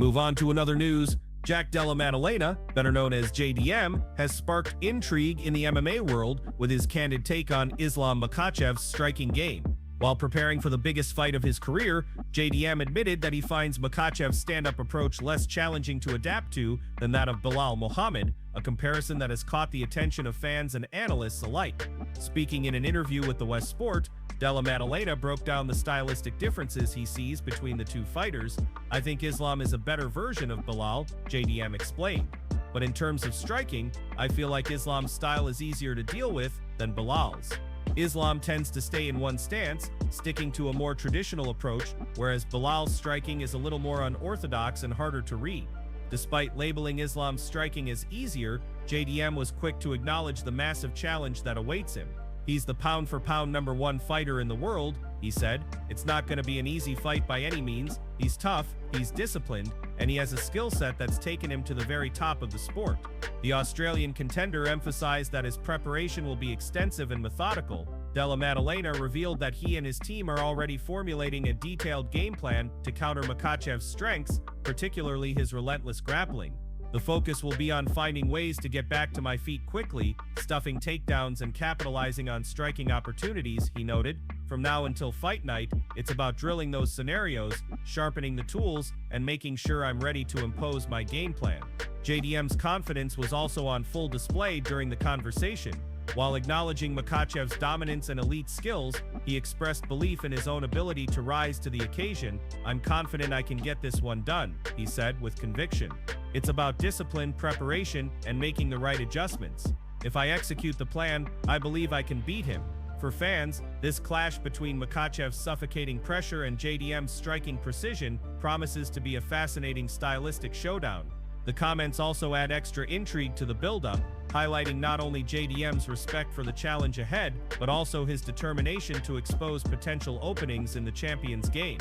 Move on to another news. Jack Della Maddalena, better known as JDM, has sparked intrigue in the MMA world with his candid take on Islam Makhachev's striking game. While preparing for the biggest fight of his career, JDM admitted that he finds Makhachev's stand-up approach less challenging to adapt to than that of Belal Muhammad, a comparison that has caught the attention of fans and analysts alike. Speaking in an interview with the West Sport, Della Maddalena broke down the stylistic differences he sees between the two fighters. "I think Islam is a better version of Belal," JDM explained. "But in terms of striking, I feel like Islam's style is easier to deal with than Belal's. Islam tends to stay in one stance, sticking to a more traditional approach, whereas Belal's striking is a little more unorthodox and harder to read." Despite labeling Islam's striking as easier, JDM was quick to acknowledge the massive challenge that awaits him. "He's the pound-for-pound #1 fighter in the world," he said. "It's not going to be an easy fight by any means. He's tough, he's disciplined, and he has a skill set that's taken him to the very top of the sport." The Australian contender emphasized that his preparation will be extensive and methodical. Della Maddalena revealed that he and his team are already formulating a detailed game plan to counter Makhachev's strengths, particularly his relentless grappling. "The focus will be on finding ways to get back to my feet quickly, stuffing takedowns and capitalizing on striking opportunities," he noted. "From now until fight night, it's about drilling those scenarios, sharpening the tools, and making sure I'm ready to impose my game plan." JDM's confidence was also on full display during the conversation. While acknowledging Makhachev's dominance and elite skills, he expressed belief in his own ability to rise to the occasion. "I'm confident I can get this one done," he said with conviction. "It's about discipline, preparation, and making the right adjustments. If I execute the plan, I believe I can beat him." For fans, this clash between Makhachev's suffocating pressure and JDM's striking precision promises to be a fascinating stylistic showdown. The comments also add extra intrigue to the build-up, highlighting not only JDM's respect for the challenge ahead, but also his determination to expose potential openings in the champion's game.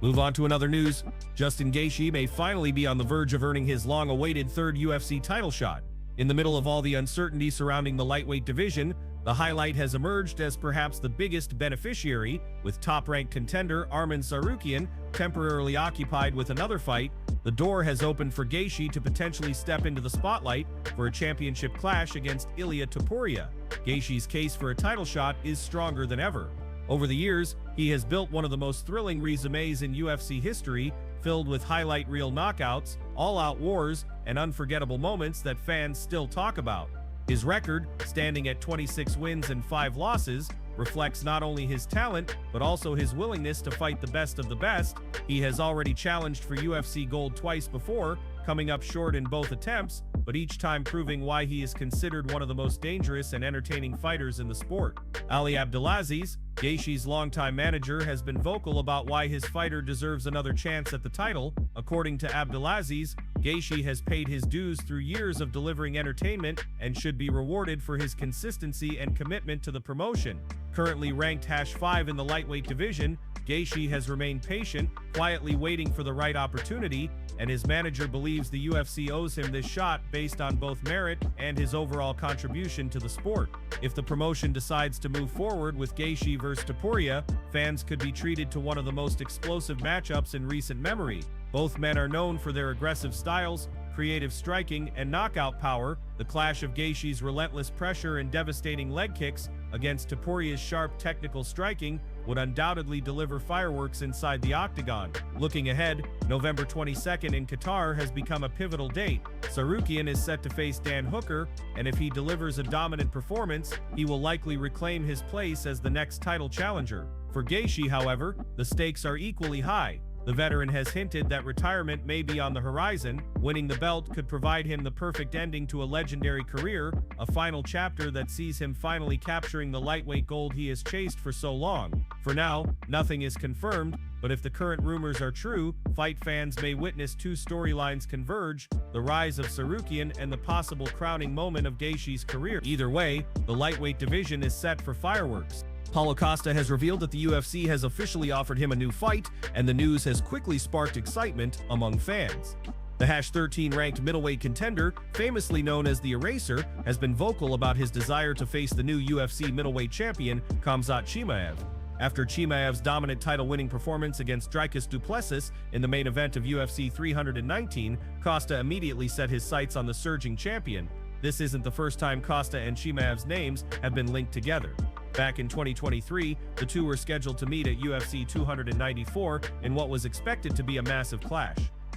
Move on to another news. Justin Gaethje may finally be on the verge of earning his long-awaited third UFC title shot. In the middle of all the uncertainty surrounding the lightweight division, the highlight has emerged as perhaps the biggest beneficiary, with top-ranked contender Arman Tsarukyan temporarily occupied with another fight. The door has opened for Gaethje to potentially step into the spotlight for a championship clash against Ilia Topuria. Gaethje's case for a title shot is stronger than ever. Over the years, he has built one of the most thrilling resumes in UFC history, filled with highlight reel knockouts, all-out wars, and unforgettable moments that fans still talk about. His record, standing at 26 wins and 5 losses, reflects not only his talent, but also his willingness to fight the best of the best. He has already challenged for UFC gold twice before, coming up short in both attempts, but each time proving why he is considered one of the most dangerous and entertaining fighters in the sport. Ali Abdelaziz, Gaethje's longtime manager, has been vocal about why his fighter deserves another chance at the title. According to Abdelaziz, Gaethje has paid his dues through years of delivering entertainment and should be rewarded for his consistency and commitment to the promotion. Currently ranked #5 in the lightweight division, Gaethje has remained patient, quietly waiting for the right opportunity, and his manager believes the UFC owes him this shot based on both merit and his overall contribution to the sport. If the promotion decides to move forward with Gaethje vs Topuria, fans could be treated to one of the most explosive matchups in recent memory. Both men are known for their aggressive styles, creative striking, and knockout power. The clash of Gaethje's relentless pressure and devastating leg kicks against Topuria's sharp technical striking would undoubtedly deliver fireworks inside the octagon. Looking ahead, November 22nd in Qatar has become a pivotal date. Tsarukyan is set to face Dan Hooker, and if he delivers a dominant performance, he will likely reclaim his place as the next title challenger. For Gaethje, however, the stakes are equally high. The veteran has hinted that retirement may be on the horizon. Winning the belt could provide him the perfect ending to a legendary career, a final chapter that sees him finally capturing the lightweight gold he has chased for so long. For now, nothing is confirmed, but if the current rumors are true, fight fans may witness two storylines converge: the rise of Tsarukyan and the possible crowning moment of Gaethje's career. Either way, the lightweight division is set for fireworks. Paulo Costa has revealed that the UFC has officially offered him a new fight, and the news has quickly sparked excitement among fans. The #13 ranked middleweight contender, famously known as the Eraser, has been vocal about his desire to face the new UFC middleweight champion, Khamzat Chimaev. After Chimaev's dominant title-winning performance against Dricus du Plessis in the main event of UFC 319, Costa immediately set his sights on the surging champion. This isn't the first time Costa and Chimaev's names have been linked together. Back in 2023, the two were scheduled to meet at UFC 294 in what was expected to be a massive clash.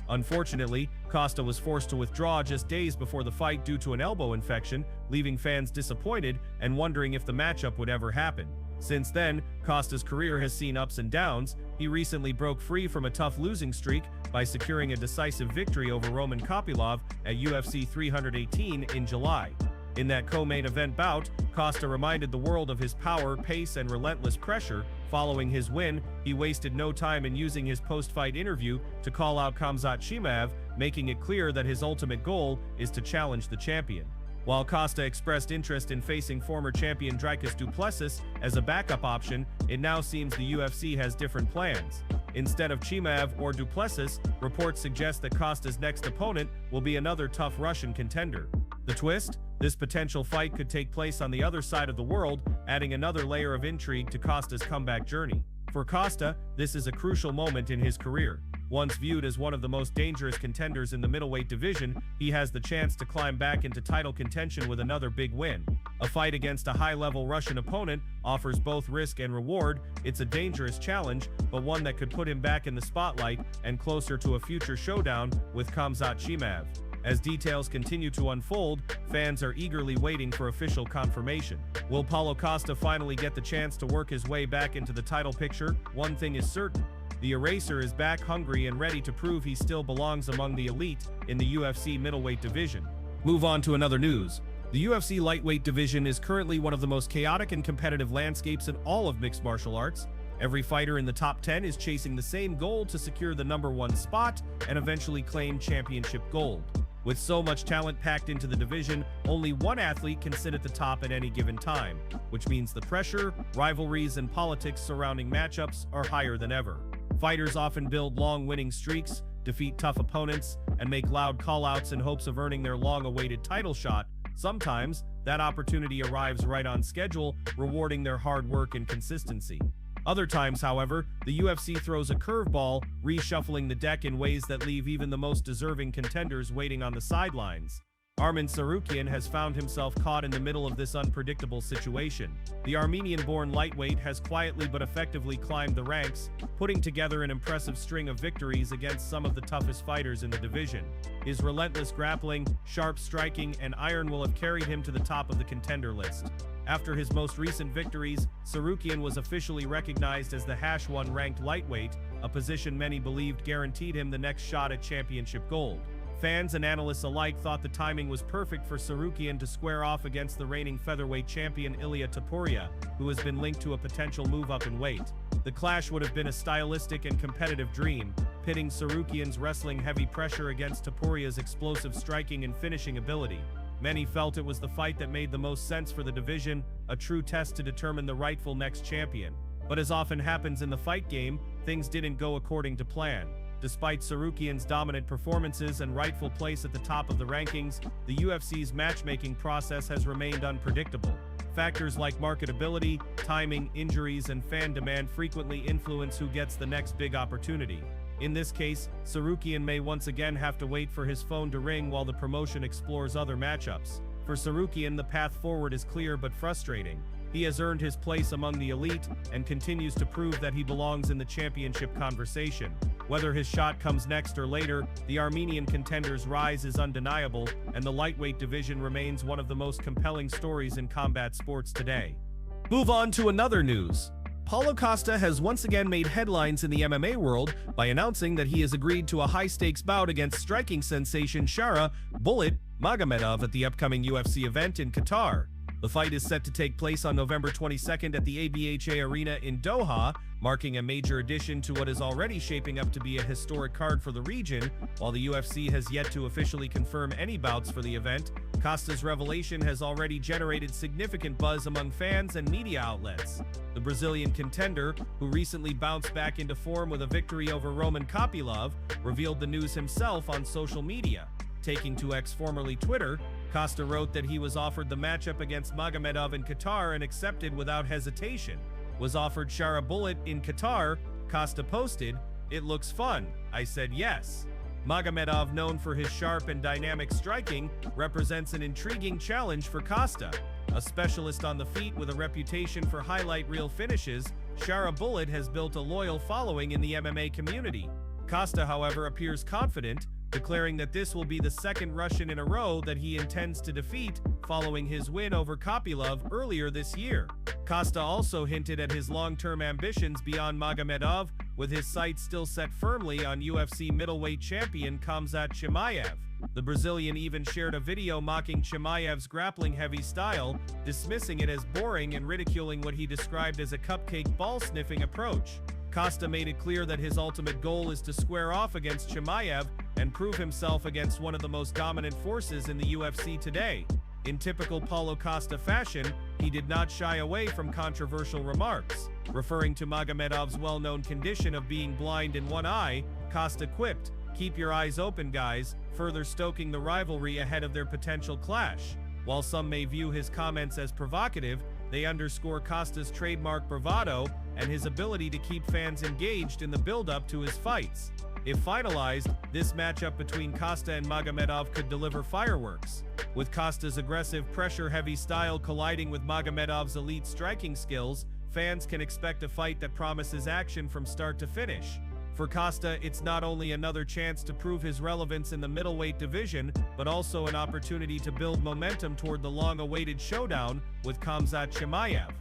Unfortunately, Costa was forced to withdraw just days before the fight due to an elbow infection, leaving fans disappointed and wondering if the matchup would ever happen. Since then, Costa's career has seen ups and downs. He recently broke free from a tough losing streak by securing a decisive victory over Roman Kopylov at UFC 318 in July. In that co-main event bout, Costa reminded the world of his power, pace, and relentless pressure. Following his win, he wasted no time in using his post-fight interview to call out Khamzat Chimaev, making it clear that his ultimate goal is to challenge the champion. While Costa expressed interest in facing former champion Dricus du Plessis as a backup option, it now seems the UFC has different plans. Instead of Chimaev or du Plessis, reports suggest that Costa's next opponent will be another tough Russian contender. The twist? This potential fight could take place on the other side of the world, adding another layer of intrigue to Costa's comeback journey. For Costa, this is a crucial moment in his career. Once viewed as one of the most dangerous contenders in the middleweight division, he has the chance to climb back into title contention with another big win. A fight against a high-level Russian opponent offers both risk and reward. It's a dangerous challenge, but one that could put him back in the spotlight and closer to a future showdown with Khamzat Chimaev. As details continue to unfold, fans are eagerly waiting for official confirmation. Will Paulo Costa finally get the chance to work his way back into the title picture? One thing is certain. The Eraser is back hungry and ready to prove he still belongs among the elite in the UFC middleweight division. Move on to another news. The UFC lightweight division is currently one of the most chaotic and competitive landscapes in all of mixed martial arts. Every fighter in the top 10 is chasing the same goal to secure the #1 spot and eventually claim championship gold. With so much talent packed into the division, only one athlete can sit at the top at any given time, which means the pressure, rivalries, and politics surrounding matchups are higher than ever. Fighters often build long winning streaks, defeat tough opponents, and make loud callouts in hopes of earning their long-awaited title shot. Sometimes, that opportunity arrives right on schedule, rewarding their hard work and consistency. Other times, however, the UFC throws a curveball, reshuffling the deck in ways that leave even the most deserving contenders waiting on the sidelines. Arman Tsarukyan has found himself caught in the middle of this unpredictable situation. The Armenian-born lightweight has quietly but effectively climbed the ranks, putting together an impressive string of victories against some of the toughest fighters in the division. His relentless grappling, sharp striking, and iron will have carried him to the top of the contender list. After his most recent victories, Tsarukyan was officially recognized as the #1 ranked lightweight, a position many believed guaranteed him the next shot at championship gold. Fans and analysts alike thought the timing was perfect for Tsarukyan to square off against the reigning featherweight champion Ilia Topuria, who has been linked to a potential move up in weight. The clash would have been a stylistic and competitive dream, pitting Tsarukyan's wrestling heavy pressure against Topuria's explosive striking and finishing ability. Many felt it was the fight that made the most sense for the division, a true test to determine the rightful next champion. But as often happens in the fight game, things didn't go according to plan. Despite Tsarukyan's dominant performances and rightful place at the top of the rankings, the UFC's matchmaking process has remained unpredictable. Factors like marketability, timing, injuries, and fan demand frequently influence who gets the next big opportunity. In this case, Tsarukyan may once again have to wait for his phone to ring while the promotion explores other matchups. For Tsarukyan, the path forward is clear but frustrating. He has earned his place among the elite and continues to prove that he belongs in the championship conversation. Whether his shot comes next or later, the Armenian contender's rise is undeniable, and the lightweight division remains one of the most compelling stories in combat sports today. Move on to another news. Paulo Costa has once again made headlines in the MMA world by announcing that he has agreed to a high-stakes bout against striking sensation Shara Magomedov at the upcoming UFC event in Qatar. The fight is set to take place on November 22nd at the ABHA Arena in Doha, marking a major addition to what is already shaping up to be a historic card for the region. While the UFC has yet to officially confirm any bouts for the event, Costa's revelation has already generated significant buzz among fans and media outlets. The Brazilian contender, who recently bounced back into form with a victory over Roman Kopylov, revealed the news himself on social media. Taking to X, formerly Twitter, Costa wrote that he was offered the matchup against Magomedov in Qatar and accepted without hesitation. was offered Shara Bullet in Qatar, Costa posted, "It looks fun. I said yes." Magomedov, known for his sharp and dynamic striking, represents an intriguing challenge for Costa. A specialist on the feet with a reputation for highlight reel finishes, Shara Bullet has built a loyal following in the MMA community. Costa, however, appears confident, declaring that this will be the second Russian in a row that he intends to defeat following his win over Kopylov earlier this year. Costa also hinted at his long-term ambitions beyond Magomedov, with his sights still set firmly on UFC middleweight champion Khamzat Chimaev. The Brazilian even shared a video mocking Chimaev's grappling-heavy style, dismissing it as boring and ridiculing what he described as a cupcake ball-sniffing approach. Costa made it clear that his ultimate goal is to square off against Chimaev and prove himself against one of the most dominant forces in the UFC today. In typical Paulo Costa fashion, he did not shy away from controversial remarks. Referring to Magomedov's well-known condition of being blind in one eye, Costa quipped, "Keep your eyes open, guys," further stoking the rivalry ahead of their potential clash. While some may view his comments as provocative, they underscore Costa's trademark bravado and his ability to keep fans engaged in the build-up to his fights. If finalized, this matchup between Costa and Magomedov could deliver fireworks. With Costa's aggressive, pressure-heavy style colliding with Magomedov's elite striking skills, fans can expect a fight that promises action from start to finish. For Costa, it's not only another chance to prove his relevance in the middleweight division, but also an opportunity to build momentum toward the long-awaited showdown with Khamzat Chimaev.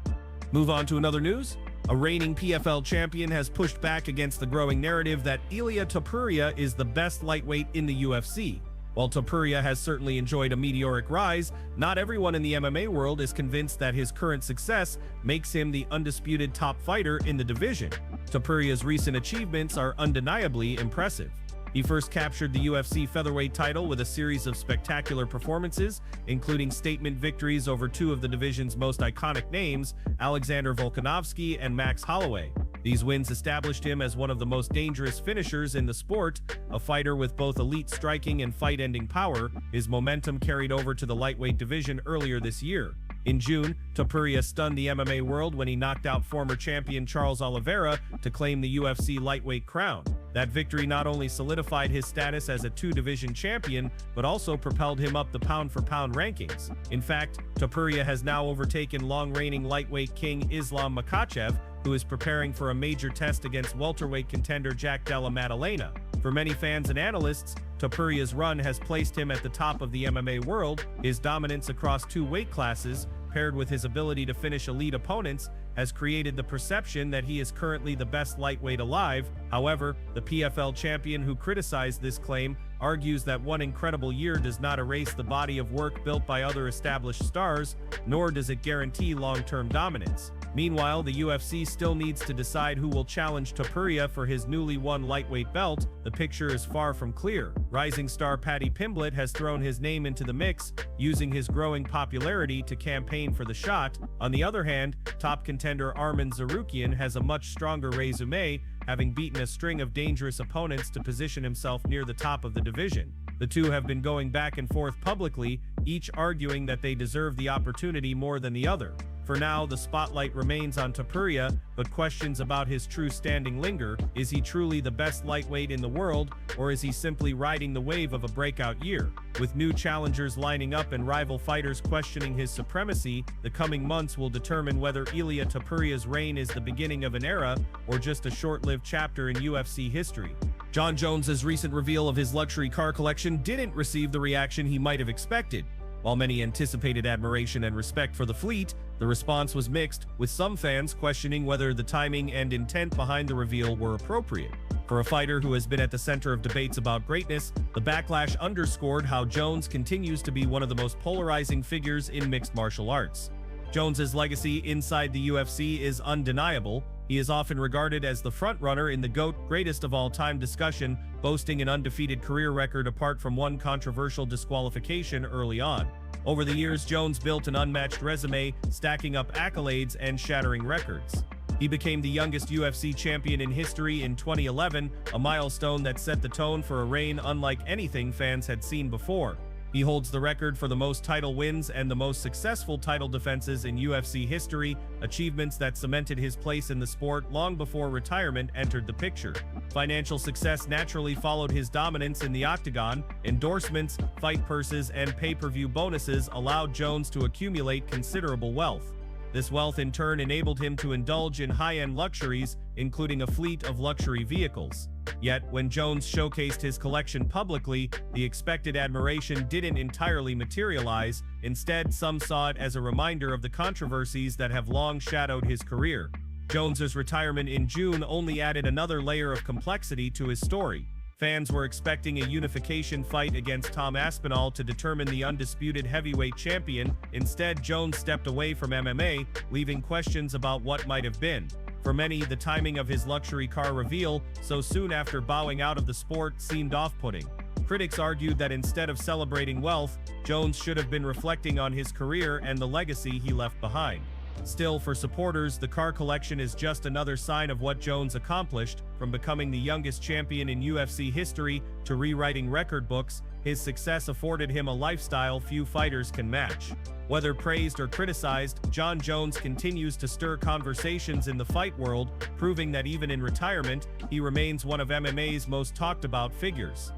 Move on to another news. A reigning PFL champion has pushed back against the growing narrative that Ilia Topuria is the best lightweight in the UFC. While Topuria has certainly enjoyed a meteoric rise, not everyone in the MMA world is convinced that his current success makes him the undisputed top fighter in the division. Topuria's recent achievements are undeniably impressive. He first captured the UFC featherweight title with a series of spectacular performances, including statement victories over two of the division's most iconic names, Alexander Volkanovski and Max Holloway. These wins established him as one of the most dangerous finishers in the sport, a fighter with both elite striking and fight-ending power. His momentum carried over to the lightweight division earlier this year. In June, Topuria stunned the MMA world when he knocked out former champion Charles Oliveira to claim the UFC lightweight crown. That victory not only solidified his status as a two-division champion, but also propelled him up the pound-for-pound rankings. In fact, Topuria has now overtaken long-reigning lightweight king Islam Makhachev, who is preparing for a major test against welterweight contender Jack Della Maddalena. For many fans and analysts, Topuria's run has placed him at the top of the MMA world. His dominance across two weight classes, paired with his ability to finish elite opponents, has created the perception that he is currently the best lightweight alive. However, the PFL champion who criticized this claim argues that one incredible year does not erase the body of work built by other established stars, nor does it guarantee long-term dominance. Meanwhile, the UFC still needs to decide who will challenge Topuria for his newly won lightweight belt. The picture is far from clear. Rising star Paddy Pimblett has thrown his name into the mix, using his growing popularity to campaign for the shot. On the other hand, top contender Arman Tsarukyan has a much stronger resume, having beaten a string of dangerous opponents to position himself near the top of the division. The two have been going back and forth publicly, each arguing that they deserve the opportunity more than the other. For now, the spotlight remains on Topuria, but questions about his true standing linger. Is he truly the best lightweight in the world, or is he simply riding the wave of a breakout year? With new challengers lining up and rival fighters questioning his supremacy, the coming months will determine whether Ilia Topuria's reign is the beginning of an era, or just a short-lived chapter in UFC history. Jon Jones's recent reveal of his luxury car collection didn't receive the reaction he might have expected. While many anticipated admiration and respect for the fleet, the response was mixed, with some fans questioning whether the timing and intent behind the reveal were appropriate. For a fighter who has been at the center of debates about greatness, the backlash underscored how Jones continues to be one of the most polarizing figures in mixed martial arts. Jones's legacy inside the UFC is undeniable. He is often regarded as the frontrunner in the GOAT greatest of all time discussion, boasting an undefeated career record apart from one controversial disqualification early on. Over the years, Jones built an unmatched resume, stacking up accolades and shattering records. He became the youngest UFC champion in history in 2011, a milestone that set the tone for a reign unlike anything fans had seen before. He holds the record for the most title wins and the most successful title defenses in UFC history, achievements that cemented his place in the sport long before retirement entered the picture. Financial success naturally followed his dominance in the octagon. Endorsements, fight purses, and pay-per-view bonuses allowed Jones to accumulate considerable wealth. This wealth in turn enabled him to indulge in high-end luxuries, including a fleet of luxury vehicles. Yet, when Jones showcased his collection publicly, the expected admiration didn't entirely materialize. Instead, some saw it as a reminder of the controversies that have long shadowed his career. Jones's retirement in June only added another layer of complexity to his story. Fans were expecting a unification fight against Tom Aspinall to determine the undisputed heavyweight champion. Instead, Jones stepped away from MMA, leaving questions about what might have been. For many, the timing of his luxury car reveal, so soon after bowing out of the sport, seemed off-putting. Critics argued that instead of celebrating wealth, Jones should have been reflecting on his career and the legacy he left behind. Still, for supporters, the car collection is just another sign of what Jones accomplished. From becoming the youngest champion in UFC history to rewriting record books, his success afforded him a lifestyle few fighters can match. Whether praised or criticized, Jon Jones continues to stir conversations in the fight world, proving that even in retirement, he remains one of MMA's most talked about figures.